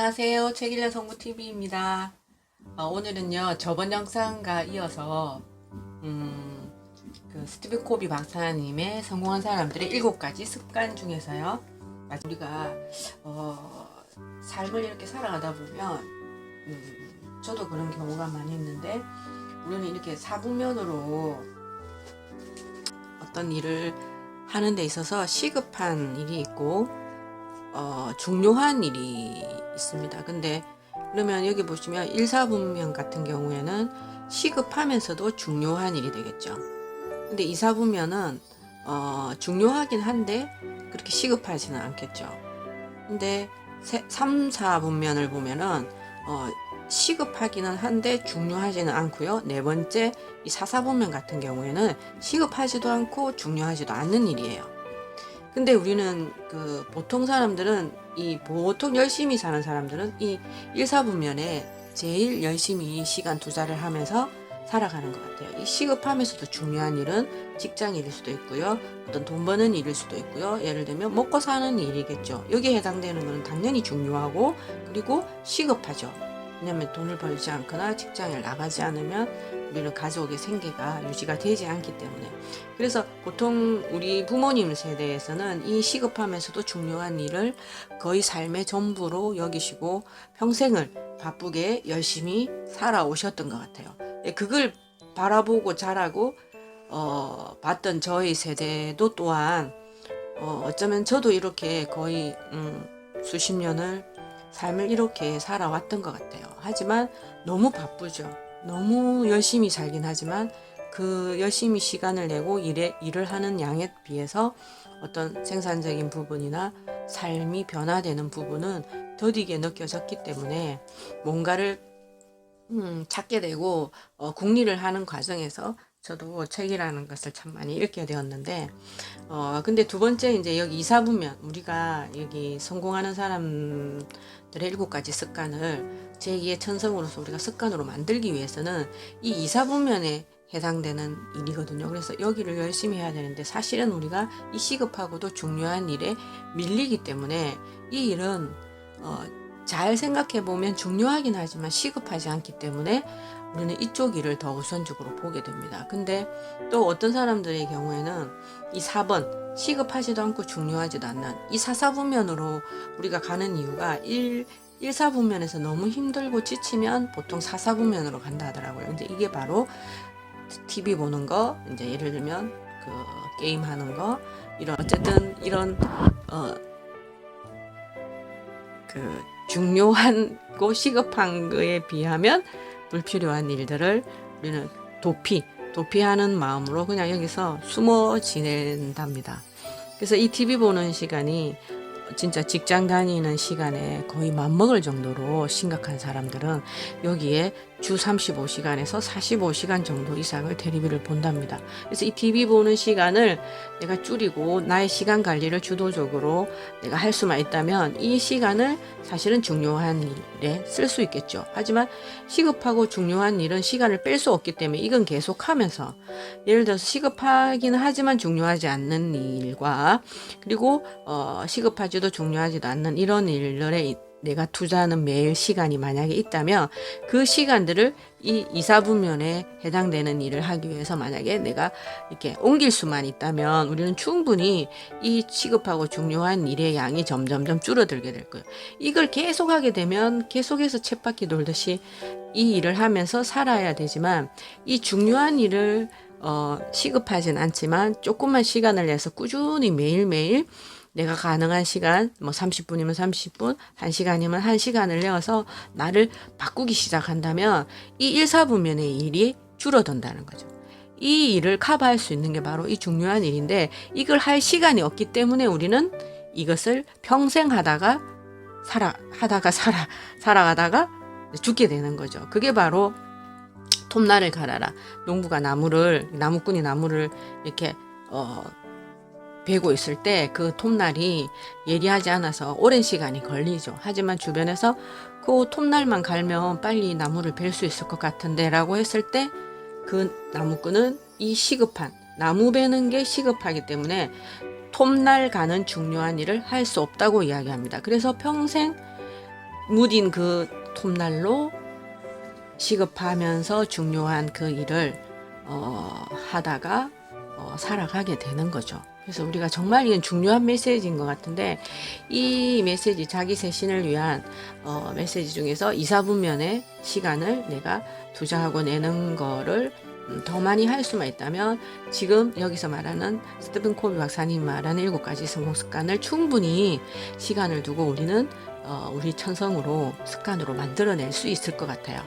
안녕하세요. 책 읽는 성부TV입니다. 오늘은요, 저번 영상과 이어서, 스티브 코비 박사님의 성공한 사람들의 7가지 습관 중에서요, 우리가, 삶을 이렇게 살아가다 보면, 저도 그런 경우가 많이 있는데, 우리는 이렇게 사부면으로 어떤 일을 하는 데 있어서 시급한 일이 있고, 중요한 일이 있습니다. 근데 그러면 여기 보시면 1사분면 같은 경우에는 시급하면서도 중요한 일이 되겠죠. 근데 2사분면은 중요하긴 한데 그렇게 시급하지는 않겠죠. 근데 3, 4분면을 보면은 시급하기는 한데 중요하지는 않고요. 네 번째 이 4, 4분면 같은 경우에는 시급하지도 않고 중요하지도 않는 일이에요. 근데 우리는 보통 사람들은 보통 열심히 사는 사람들은 이 1, 4분면에 제일 열심히 시간 투자를 하면서 살아가는 것 같아요. 이 시급하면서도 중요한 일은 직장일일 수도 있고요. 어떤 돈 버는 일일 수도 있고요. 예를 들면 먹고 사는 일이겠죠. 여기에 해당되는 것은 당연히 중요하고 그리고 시급하죠. 왜냐하면 돈을 벌지 않거나 직장을 나가지 않으면 우리는 가족의 생계가 유지가 되지 않기 때문에. 그래서 보통 우리 부모님 세대에서는 이 시급하면서도 중요한 일을 거의 삶의 전부로 여기시고 평생을 바쁘게 열심히 살아오셨던 것 같아요. 그걸 바라보고 자라고 봤던 저희 세대도 또한 어쩌면 저도 이렇게 거의 수십 년을 삶을 이렇게 살아왔던 것 같아요. 하지만 너무 바쁘죠. 너무 열심히 살긴 하지만 그 열심히 시간을 내고 일을 하는 양에 비해서 어떤 생산적인 부분이나 삶이 변화되는 부분은 더디게 느껴졌기 때문에 뭔가를 찾게 되고 궁리를 하는 과정에서 저도 책이라는 것을 참 많이 읽게 되었는데 근데 두 번째 이제 여기 2, 4분면 우리가 여기 성공하는 사람들의 7가지 습관을 제2의 천성으로서 우리가 습관으로 만들기 위해서는 이 2, 4분면에 해당되는 일이거든요. 그래서 여기를 열심히 해야 되는데 사실은 우리가 이 시급하고도 중요한 일에 밀리기 때문에 이 일은 잘 생각해 보면 중요하긴 하지만 시급하지 않기 때문에 우리는 이쪽 일을 더 우선적으로 보게 됩니다. 근데 또 어떤 사람들의 경우에는 이 4번 시급하지도 않고 중요하지도 않는 이 4, 4분면으로 우리가 가는 이유가 1, 4분면에서 너무 힘들고 지치면 보통 4, 4분면으로 간다 하더라고요. 근데 이게 바로 TV 보는 거, 이제 예를 들면 게임 하는 거, 어쨌든 이런 중요하고 시급한 거에 비하면 불필요한 일들을 우리는 도피하는 마음으로 그냥 여기서 숨어 지낸답니다. 그래서 이 TV 보는 시간이 진짜 직장 다니는 시간에 거의 맞먹을 정도로 심각한 사람들은 여기에 주 35시간에서 45시간 정도 이상을 텔레비를 본답니다. 그래서 이 TV 보는 시간을 내가 줄이고 나의 시간 관리를 주도적으로 내가 할 수만 있다면 이 시간을 사실은 중요한 일에 쓸 수 있겠죠. 하지만 시급하고 중요한 일은 시간을 뺄 수 없기 때문에 이건 계속하면서 예를 들어서 시급하기는 하지만 중요하지 않는 일과 그리고 시급하지도 중요하지도 않는 이런 일들에 내가 투자하는 매일 시간이 만약에 있다면 그 시간들을 이 2, 4분면에 해당되는 일을 하기 위해서 만약에 내가 이렇게 옮길 수만 있다면 우리는 충분히 이 시급하고 중요한 일의 양이 점점점 줄어들게 될 거예요. 이걸 계속하게 되면 계속해서 쳇바퀴 돌듯이 이 일을 하면서 살아야 되지만 이 중요한 일을 시급하진 않지만 조금만 시간을 내서 꾸준히 매일매일 내가 가능한 시간, 30분이면 30분, 1시간이면 1시간을 내어서 나를 바꾸기 시작한다면 이 1, 4분면의 일이 줄어든다는 거죠. 이 일을 커버할 수 있는 게 바로 이 중요한 일인데 이걸 할 시간이 없기 때문에 우리는 이것을 평생 살아가다가 죽게 되는 거죠. 그게 바로 톱날을 갈아라. 농부가 나무꾼이 나무를 이렇게 베고 있을 때 그 톱날이 예리하지 않아서 오랜 시간이 걸리죠. 하지만 주변에서 그 톱날만 갈면 빨리 나무를 벨 수 있을 것 같은데 라고 했을 때 그 나무꾼은 이 시급한 나무 베는 게 시급하기 때문에 톱날 가는 중요한 일을 할 수 없다고 이야기합니다. 그래서 평생 무딘 그 톱날로 시급하면서 중요한 그 일을 하다가 살아가게 되는 거죠. 그래서 우리가 정말 이건 중요한 메시지인 것 같은데, 이 메시지, 자기 쇄신을 위한 메시지 중에서 이사분면의 시간을 내가 투자하고 내는 거를 더 많이 할 수만 있다면, 지금 여기서 말하는 스티븐 코비 박사님 말하는 7가지 성공 습관을 충분히 시간을 두고 우리는 우리 천성으로 습관으로 만들어낼 수 있을 것 같아요.